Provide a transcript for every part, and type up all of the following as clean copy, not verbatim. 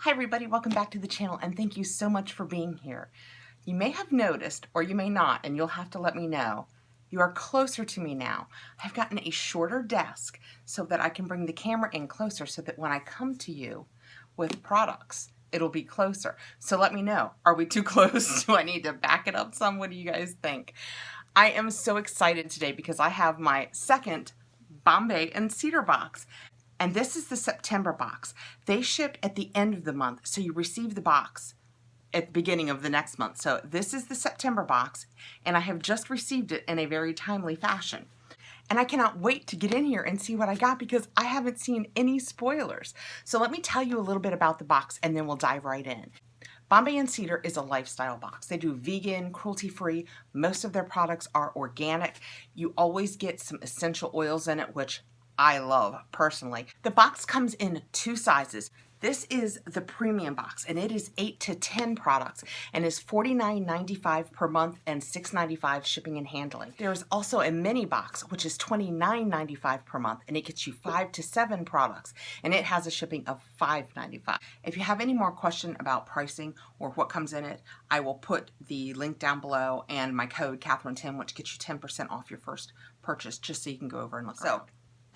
Hi everybody, welcome back to the channel and thank you so much for being here. You may have noticed, or you may not, and you'll have to let me know, you are closer to me now. I've gotten a shorter desk so that I can bring the camera in closer so that when I come to you with products, it'll be closer. So let me know, are we too close? Do I need to back it up some? What do you guys think? I am so excited today because I have my second Bombay and Cedar box. And this is the September box. They ship at the end of the month, so you receive the box at the beginning of the next month. So this is the September box, and I have just received it in a very timely fashion. And I cannot wait to get in here and see what I got because I haven't seen any spoilers. So let me tell you a little bit about the box and then we'll dive right in. Bombay and Cedar is a lifestyle box. They do vegan, cruelty-free. Most of their products are organic. You always get some essential oils in it, which I love personally. The box comes in two sizes. This is the premium box and it is 8 to 10 products and is $49.95 per month and $6.95 shipping and handling. There is also a mini box which is $29.95 per month and it gets you 5 to 7 products and it has a shipping of $5.95. If you have any more question about pricing or what comes in it, I will put the link down below and my code KATHRIN10, which gets you 10% off your first purchase, just so you can go over and look. So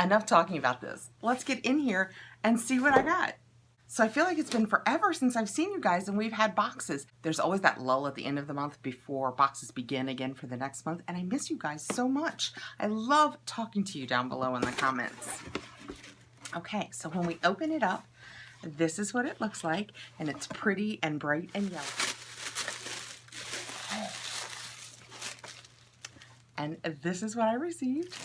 enough talking about this. Let's get in here and see what I got. So I feel like it's been forever since I've seen you guys and we've had boxes. There's always that lull at the end of the month before boxes begin again for the next month, and I miss you guys so much. I love talking to you down below in the comments. Okay, so when we open it up, this is what it looks like, and it's pretty and bright and yellow. And this is what I received.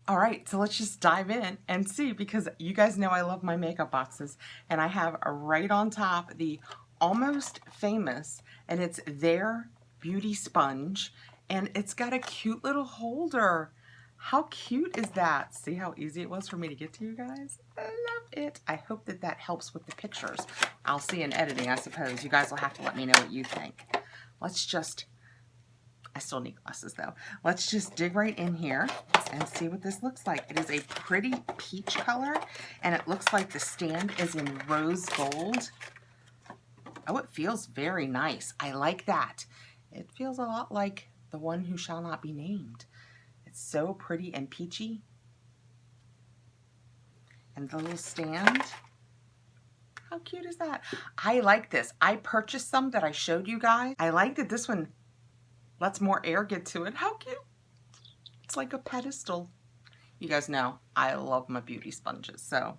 All right, so let's just dive in and see, because you guys know I love my makeup boxes, and I have right on top the Almost Famous, and it's their beauty sponge, and it's got a cute little holder. How cute is that? See how easy it was for me to get to you guys? I love it. I hope that that helps with the pictures. I'll see in editing, I suppose. You guys will have to let me know what you think. Let's just, I still need glasses though. Let's just dig right in here and see what this looks like. It is a pretty peach color and it looks like the stand is in rose gold. Oh, it feels very nice. I like that. It feels a lot like the one who shall not be named. It's so pretty and peachy. And the little stand. How cute is that? I like this. I purchased some that I showed you guys. I like that this one lets more air get to it. How cute. It's like a pedestal. You guys know I love my beauty sponges, so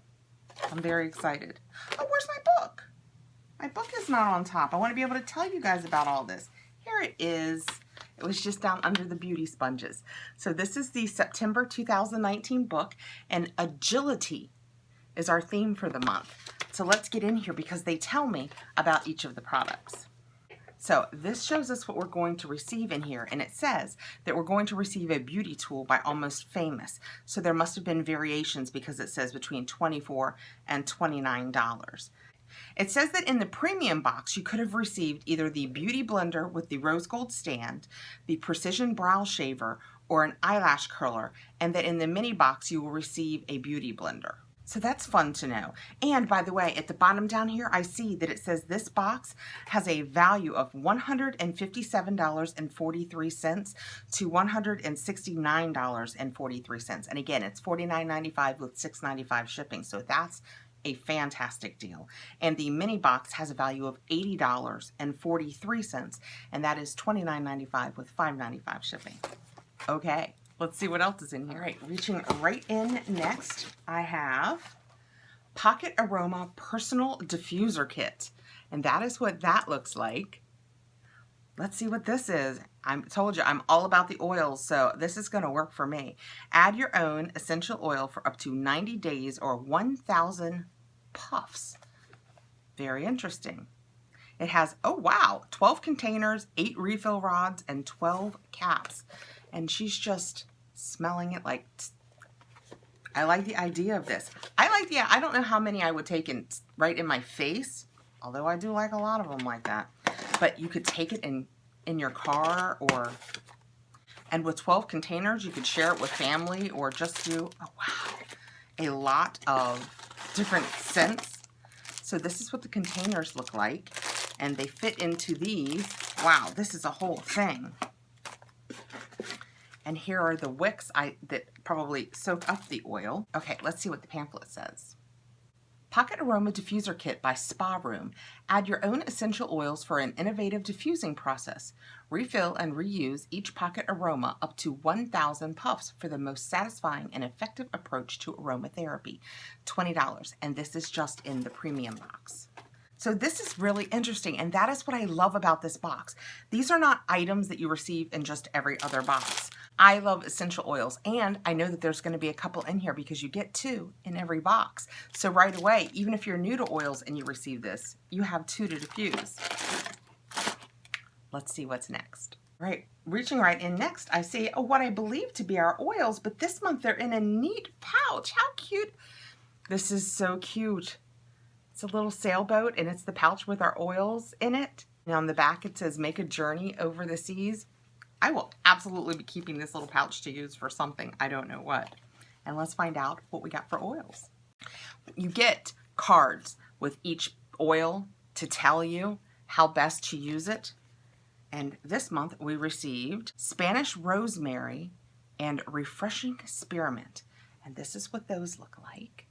I'm very excited. Oh, where's my book? My book is not on top. I want to be able to tell you guys about all this. Here it is. It was just down under the beauty sponges. So this is the September 2019 book, and agility is our theme for the month. So let's get in here because they tell me about each of the products. So this shows us what we're going to receive in here, and it says that we're going to receive a beauty tool by Almost Famous. So there must have been variations because it says between $24 and $29. It says that in the premium box you could have received either the beauty blender with the rose gold stand, the precision brow shaver, or an eyelash curler, and that in the mini box you will receive a beauty blender. So that's fun to know. And by the way, at the bottom down here, I see that it says this box has a value of $157.43 to $169.43. And again, it's $49.95 with $6.95 shipping. So that's a fantastic deal. And the mini box has a value of $80.43, and that is $29.95 with $5.95 shipping. Okay. Let's see what else is in here. All right, reaching right in next, I have Pocket Aroma Personal Diffuser Kit. And that is what that looks like. Let's see what this is. I told you, I'm all about the oils, so this is going to work for me. Add your own essential oil for up to 90 days or 1,000 puffs. Very interesting. It has, oh wow, 12 containers, 8 refill rods, and 12 caps. And she's just smelling it like, I like the idea of this. I don't know how many I would take in right in my face, although I do like a lot of them like that. But you could take it in your car, and with 12 containers, you could share it with family or just do, oh wow, a lot of different scents. So this is what the containers look like, and they fit into these. Wow, this is a whole thing. And here are the wicks that probably soak up the oil. Okay, let's see what the pamphlet says. Pocket Aroma Diffuser Kit by Spa Room. Add your own essential oils for an innovative diffusing process. Refill and reuse each pocket aroma up to 1,000 puffs for the most satisfying and effective approach to aromatherapy. $20, and this is just in the premium box. So this is really interesting, and that is what I love about this box. These are not items that you receive in just every other box. I love essential oils, and I know that there's going to be a couple in here because you get 2 in every box. So right away, even if you're new to oils and you receive this, you have 2 to diffuse. Let's see what's next. Right, reaching right in next, I see what I believe to be our oils, but this month they're in a neat pouch. How cute. This is so cute. It's a little sailboat, and it's the pouch with our oils in it. And on the back it says, make a journey over the seas. I will absolutely be keeping this little pouch to use for something. I don't know what. And let's find out what we got for oils. You get cards with each oil to tell you how best to use it. And this month we received Spanish Rosemary and Refreshing Spearmint. And this is what those look like.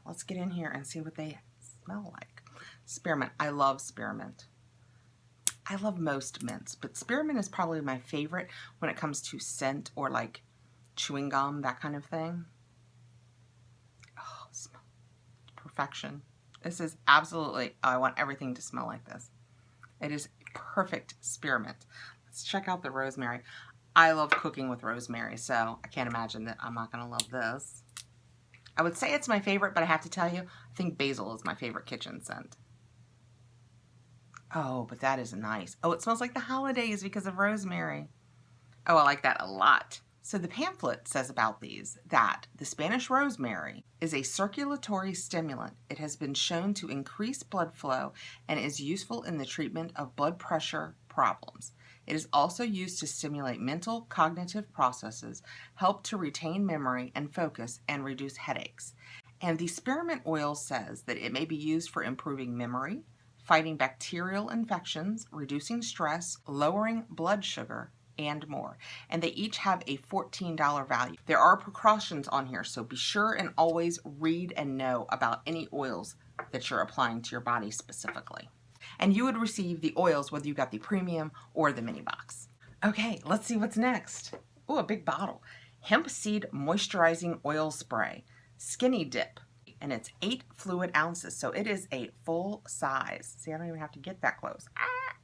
Let's get in here and see what they smell like. Spearmint. I love spearmint. I love most mints, but spearmint is probably my favorite when it comes to scent or like chewing gum, that kind of thing. Oh, smell. Perfection. This is absolutely, I want everything to smell like this. It is perfect spearmint. Let's check out the rosemary. I love cooking with rosemary, so I can't imagine that I'm not going to love this. I would say it's my favorite, but I have to tell you, I think basil is my favorite kitchen scent. Oh, but that is nice. Oh, it smells like the holidays because of rosemary. Oh, I like that a lot. So the pamphlet says about these that the Spanish rosemary is a circulatory stimulant. It has been shown to increase blood flow and is useful in the treatment of blood pressure problems. It is also used to stimulate mental cognitive processes, help to retain memory and focus, and reduce headaches. And the spearmint oil says that it may be used for improving memory, fighting bacterial infections, reducing stress, lowering blood sugar, and more. And they each have a $14 value. There are precautions on here, so be sure and always read and know about any oils that you're applying to your body specifically. And you would receive the oils whether you got the premium or the mini box. Okay, let's see what's next. Oh, a big bottle. Hemp Seed Moisturizing Oil Spray, Skinny Dip. And it's 8 fluid ounces, so it is a full size. See, I don't even have to get that close. Ah!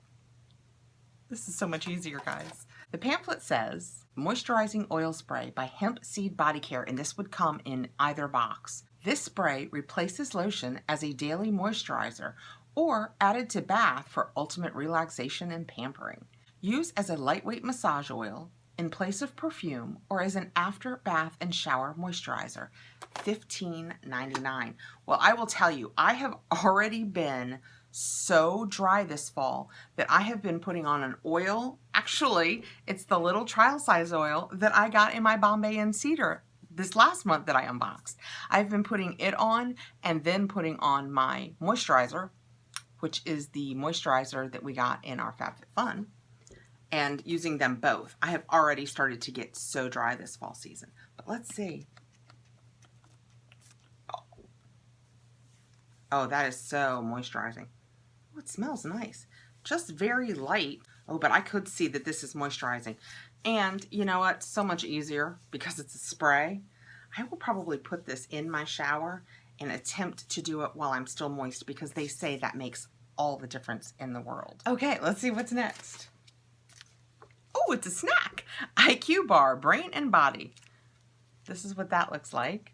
This is so much easier, guys. The pamphlet says, Moisturizing Oil Spray by Hemp Seed Body Care, and this would come in either box. This spray replaces lotion as a daily moisturizer or added to bath for ultimate relaxation and pampering. Use as a lightweight massage oil, in place of perfume, or as an after bath and shower moisturizer. $15.99. Well, I will tell you, I have already been so dry this fall that I have been putting on an oil. Actually, it's the little trial size oil that I got in my Bombay and Cedar this last month that I unboxed. I've been putting it on and then putting on my moisturizer, which is the moisturizer that we got in our FabFitFun, and using them both. I have already started to get so dry this fall season. But let's see. Oh, that is so moisturizing. Oh, it smells nice. Just very light. Oh, but I could see that this is moisturizing. And you know what? So much easier because it's a spray. I will probably put this in my shower and attempt to do it while I'm still moist because they say that makes all the difference in the world. Okay, let's see what's next. Oh, it's a snack. IQ Bar, Brain and Body. This is what that looks like.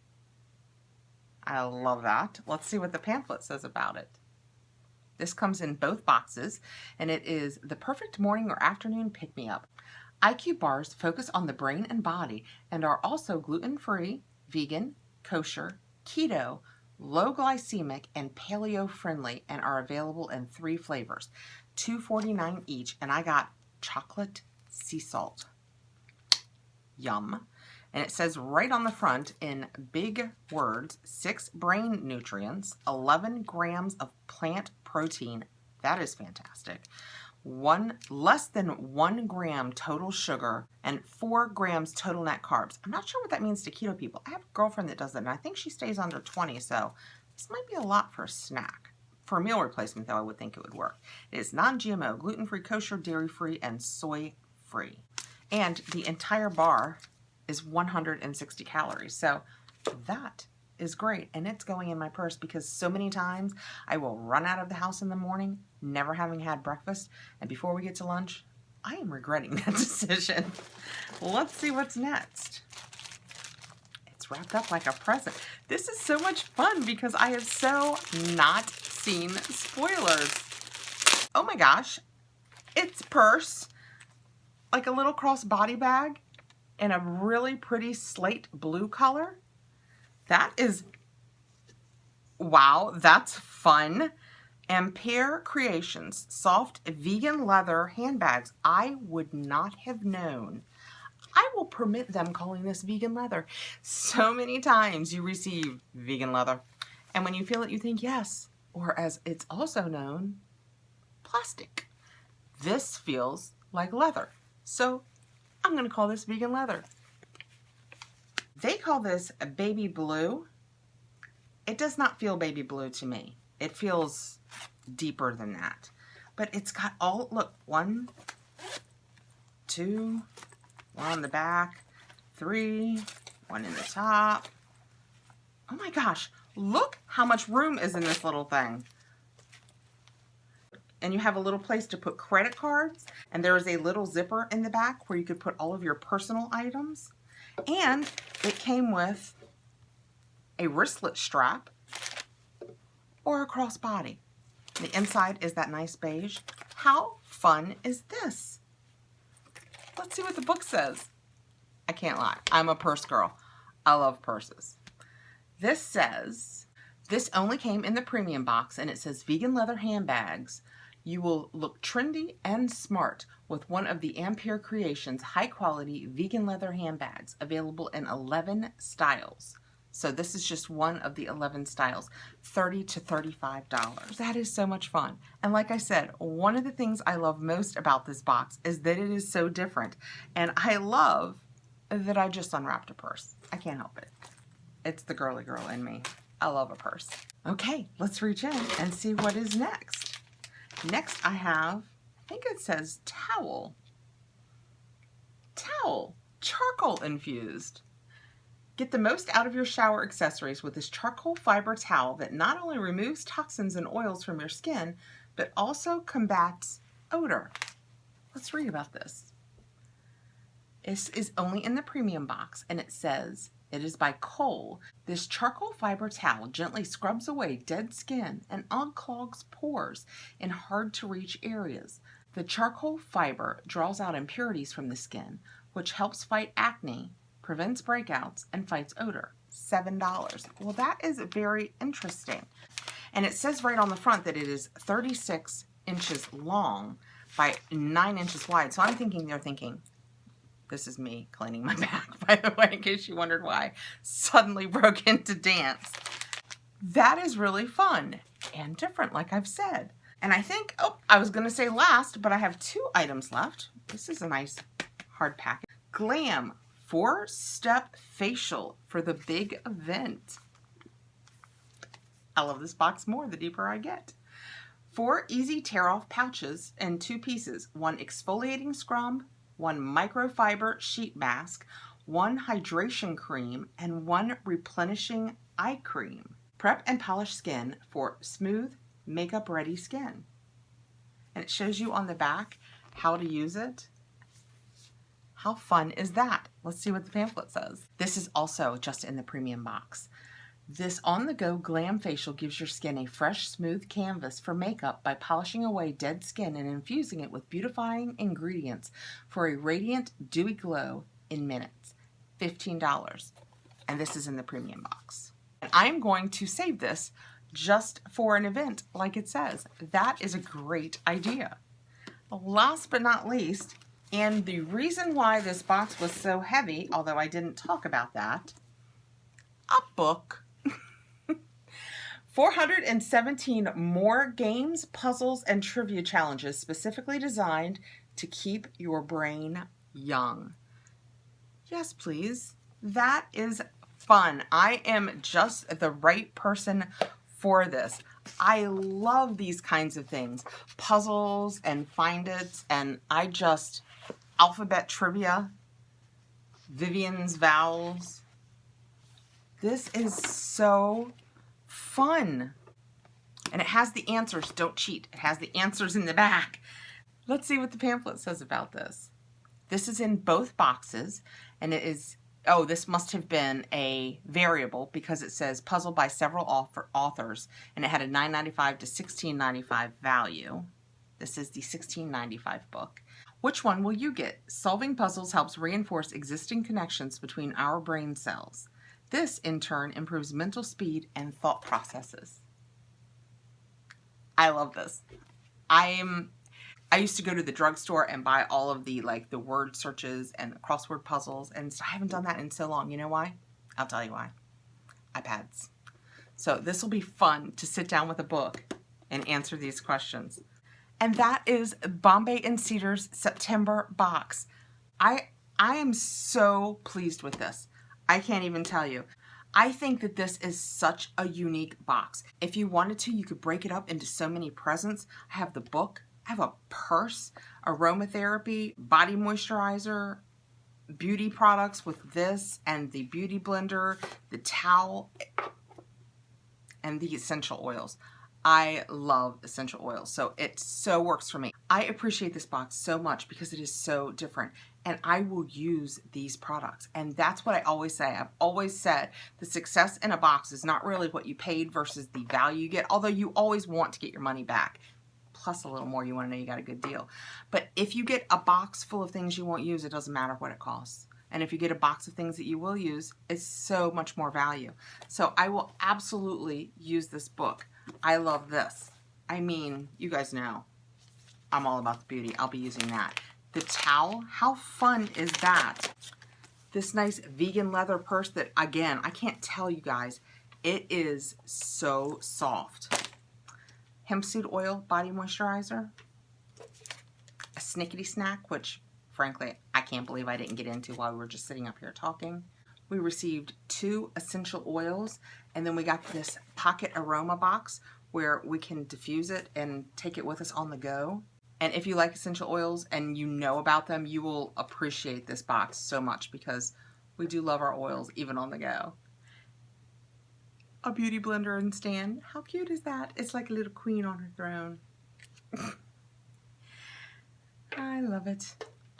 I love that. Let's see what the pamphlet says about it. This comes in both boxes, and it is the perfect morning or afternoon pick-me-up. IQ bars focus on the brain and body and are also gluten-free, vegan, kosher, keto, low glycemic, and paleo-friendly, and are available in 3 flavors, $2.49 each, and I got chocolate sea salt. Yum. And it says right on the front in big words, 6 brain nutrients, 11 grams of plant protein. That is fantastic. Less than 1 gram total sugar and 4 grams total net carbs. I'm not sure what that means to keto people. I have a girlfriend that does that, and I think she stays under 20, so this might be a lot for a snack. For a meal replacement, though, I would think it would work. It is non-GMO, gluten-free, kosher, dairy-free, and soy-free. And the entire bar is 160 calories. So that is great. And it's going in my purse because so many times I will run out of the house in the morning, never having had breakfast. And before we get to lunch, I am regretting that decision. Let's see what's next. It's wrapped up like a present. This is so much fun because I have so not seen spoilers. Oh my gosh. It's purse, like a little crossbody bag in a really pretty slate blue color. That is, wow, that's fun. Ampere Creations, soft vegan leather handbags. I would not have known. I will permit them calling this vegan leather. So many times you receive vegan leather, and when you feel it, you think yes, or as it's also known, plastic. This feels like leather. So I'm going to call this vegan leather. They call this a baby blue. It does not feel baby blue to me. It feels deeper than that. But it's got all, look, 1, 2, 1 on the back, 3, 1 in the top. Oh my gosh, look how much room is in this little thing. And you have a little place to put credit cards, and there is a little zipper in the back where you could put all of your personal items. And it came with a wristlet strap or a crossbody. The inside is that nice beige. How fun is this? Let's see what the book says. I can't lie, I'm a purse girl. I love purses. This says, this only came in the premium box, and it says vegan leather handbags. You will look trendy and smart with one of the Ampere Creations high-quality vegan leather handbags, available in 11 styles. So this is just one of the 11 styles, $30 to $35. That is so much fun. And like I said, one of the things I love most about this box is that it is so different. And I love that I just unwrapped a purse. I can't help it. It's the girly girl in me. I love a purse. Okay, let's reach in and see what is next. Next I have, I think it says towel. Towel, charcoal infused. Get the most out of your shower accessories with this charcoal fiber towel that not only removes toxins and oils from your skin, but also combats odor. Let's read about this. This is only in the premium box, and it says, it is by Kohl. This charcoal fiber towel gently scrubs away dead skin and unclogs pores in hard-to-reach areas. The charcoal fiber draws out impurities from the skin, which helps fight acne, prevents breakouts, and fights odor. $7. Well, that is very interesting. And it says right on the front that it is 36 inches long by 9 inches wide. So I'm thinking they're thinking, this is me cleaning my back, by the way, in case you wondered why I suddenly broke into dance. That is really fun and different, like I've said. And I think, oh, I was going to say last, but I have 2 items left. This is a nice hard package. Glam 4-step facial for the big event. I love this box more the deeper I get. 4 easy tear-off pouches in 2 pieces. 1 exfoliating scrub, 1 microfiber sheet mask, 1 hydration cream, and 1 replenishing eye cream. Prep and polish skin for smooth, makeup-ready skin. And it shows you on the back how to use it. How fun is that? Let's see what the pamphlet says. This is also just in the premium box. This on-the-go glam facial gives your skin a fresh, smooth canvas for makeup by polishing away dead skin and infusing it with beautifying ingredients for a radiant, dewy glow in minutes. $15. And this is in the premium box. And I'm going to save this just for an event, like it says. That is a great idea. Last but not least, And the reason why this box was so heavy, although I didn't talk about that, a book. 417 more games, puzzles, and trivia challenges specifically designed to keep your brain young. Yes, please. That is fun. I am just the right person for this. I love these kinds of things. Puzzles and find its, and alphabet trivia, Vivian's vowels. This is so fun. And it has the answers. Don't cheat. It has the answers in the back. Let's see what the pamphlet says about this. This is in both boxes, and it is, oh, this must have been a variable because it says puzzle by several authors, and it had a $9.95 to $16.95 value. This is the $16.95 book. Which one will you get? Solving puzzles helps reinforce existing connections between our brain cells. This, in turn, improves mental speed and thought processes. I love this. I used to go to the drugstore and buy all of the the word searches and the crossword puzzles, and I haven't done that in so long. You know why? I'll tell you why. iPads. So this will be fun to sit down with a book and answer these questions. And that is Bombay and Cedar's September box. I am so pleased with this. I can't even tell you. I think that this is such a unique box. If you wanted to, you could break it up into so many presents. I have the book, I have a purse, aromatherapy, body moisturizer, beauty products with this, and the beauty blender, the towel, and the essential oils. I love essential oils, so it so works for me. I appreciate this box so much because it is so different, and I will use these products. And that's what I always say. I've always said the success in a box is not really what you paid versus the value you get, although you always want to get your money back. Plus a little more, you want to know you got a good deal. But if you get a box full of things you won't use, it doesn't matter what it costs. And if you get a box of things that you will use, it's so much more value. So I will absolutely use this book. I love this. I mean, you guys know I'm all about the beauty. I'll be using that. The towel, how fun is that? This nice vegan leather purse that, again, I can't tell you guys, it is so soft. Hemp seed oil body moisturizer. A snickety snack, which frankly, I can't believe I didn't get into while we were just sitting up here talking. We received 2 essential oils, and then we got this pocket aroma box where we can diffuse it and take it with us on the go. And if you like essential oils and you know about them, you will appreciate this box so much because we do love our oils even on the go. A beauty blender and stand. How cute is that? It's like a little queen on her throne. I love it.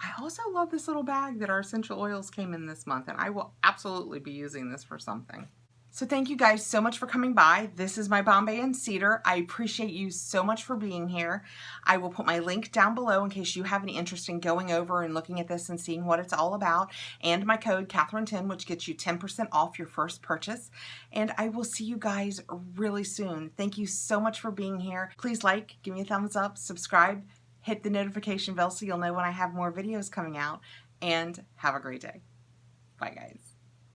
I also love this little bag that our essential oils came in this month, and I will absolutely be using this for something. So thank you guys so much for coming by. This is my Bombay and Cedar. I appreciate you so much for being here. I will put my link down below in case you have any interest in going over and looking at this and seeing what it's all about, and my code KATHRIN10, which gets you 10% off your first purchase. And I will see you guys really soon. Thank you so much for being here. Please like, give me a thumbs up, subscribe, hit the notification bell so you'll know when I have more videos coming out, and have a great day. Bye, guys.